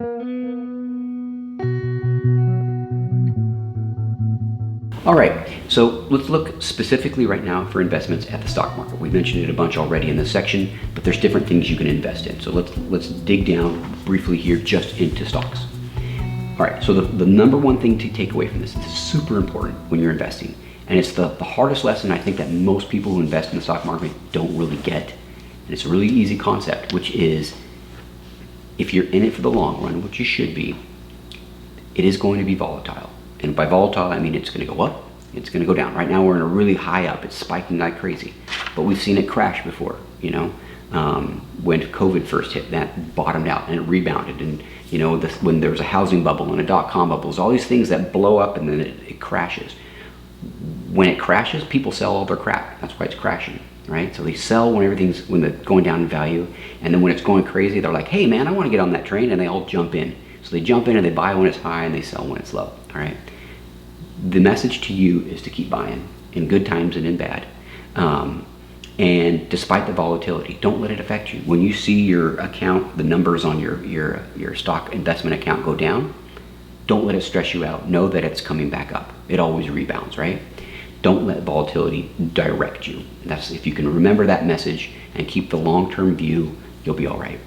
All right, so let's look specifically right now for investments at the stock market. We mentioned it a bunch already in this section, but there's different things you can invest in. So let's dig down briefly here just into stocks. All right, so the number one thing to take away from this is super important when you're investing, and it's the hardest lesson I think that most people who invest in the stock market don't really get. And it's a really easy concept, which is if you're in it for the long run, which you should be, it is going to be volatile. And by volatile, I mean it's going to go up, it's going to go down. Right now we're in a really high up, it's spiking like crazy. But we've seen it crash before, you know. When COVID first hit, that bottomed out and it rebounded. And you know, when there was a housing bubble and a dot-com bubble, there's all these things that blow up and then it crashes. When it crashes, people sell all their crap. That's why it's crashing, right? So they sell when they're going down in value, and then when it's going crazy, they're like, hey man, I want to get on that train, and they all jump in. So they jump in and they buy when it's high and they sell when it's low, all right? The message to you is to keep buying in good times and in bad. And despite the volatility, don't let it affect you. When you see your account, the numbers on your stock investment account go down, don't let it stress you out. Know that it's coming back up. It always rebounds, right? Don't let volatility direct you. That's, if you can remember that message and keep the long-term view, you'll be all right.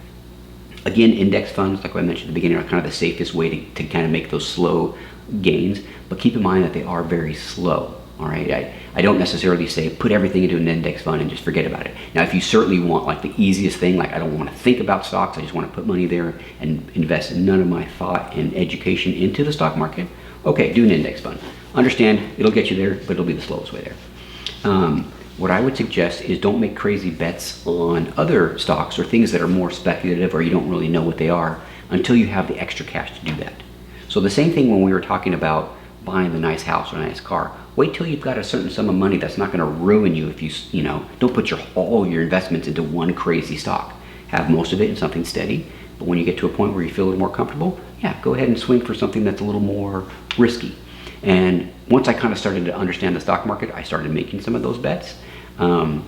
Again, index funds, like I mentioned at the beginning, are kind of the safest way to kind of make those slow gains, but keep in mind that they are very slow. All right, I don't necessarily say put everything into an index fund and just forget about it. Now, if you certainly want like the easiest thing, like I don't want to think about stocks, I just want to put money there and invest none of my thought and education into the stock market, okay, do an index fund. Understand, it'll get you there, but it'll be the slowest way there. What I would suggest is don't make crazy bets on other stocks or things that are more speculative or you don't really know what they are until you have the extra cash to do that. So the same thing when we were talking about buying the nice house or a nice car. Wait till you've got a certain sum of money that's not going to ruin you if you know, don't put all your investments into one crazy stock. Have most of it in something steady, but when you get to a point where you feel a little more comfortable, yeah, go ahead and swing for something that's a little more risky. And once I kind of started to understand the stock market, I started making some of those bets. And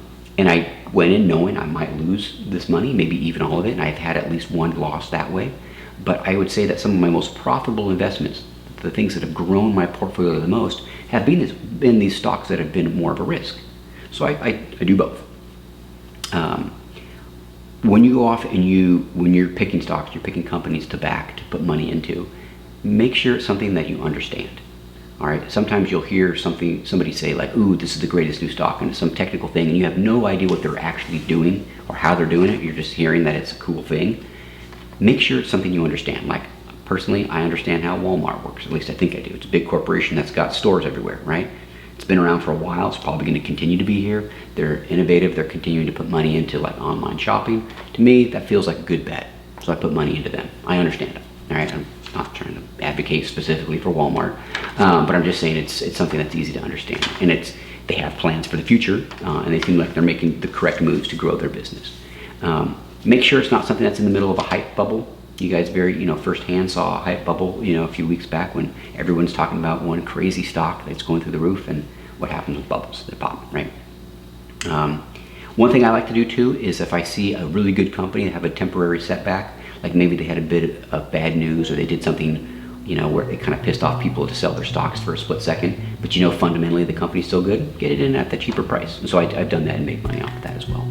I went in knowing I might lose this money, maybe even all of it, and I've had at least one loss that way. But I would say that some of my most profitable investments, the things that have grown my portfolio the most, have been these stocks that have been more of a risk. So I do both. When you go off and when you're picking stocks, you're picking companies to back, to put money into, make sure it's something that you understand. All right, sometimes you'll hear somebody say like, ooh, this is the greatest new stock, and it's some technical thing, and you have no idea what they're actually doing or how they're doing it. You're just hearing that it's a cool thing. Make sure it's something you understand. Like, personally, I understand how Walmart works. At least I think I do. It's a big corporation that's got stores everywhere, right? It's been around for a while. It's probably going to continue to be here. They're innovative. They're continuing to put money into like online shopping. To me, that feels like a good bet. So I put money into them. I understand it. All right, I'm not trying to advocate specifically for Walmart, but I'm just saying it's something that's easy to understand, and they have plans for the future, and they seem like they're making the correct moves to grow their business. Make sure it's not something that's in the middle of a hype bubble. You guys firsthand saw a hype bubble, a few weeks back when everyone's talking about one crazy stock that's going through the roof, and what happens with bubbles? They pop, right? One thing I like to do too is if I see a really good company that have a temporary setback, like maybe they had a bit of bad news or they did something, where it kind of pissed off people to sell their stocks for a split second, but fundamentally the company's still good, get it in at the cheaper price. And so I've done that and made money off of that as well.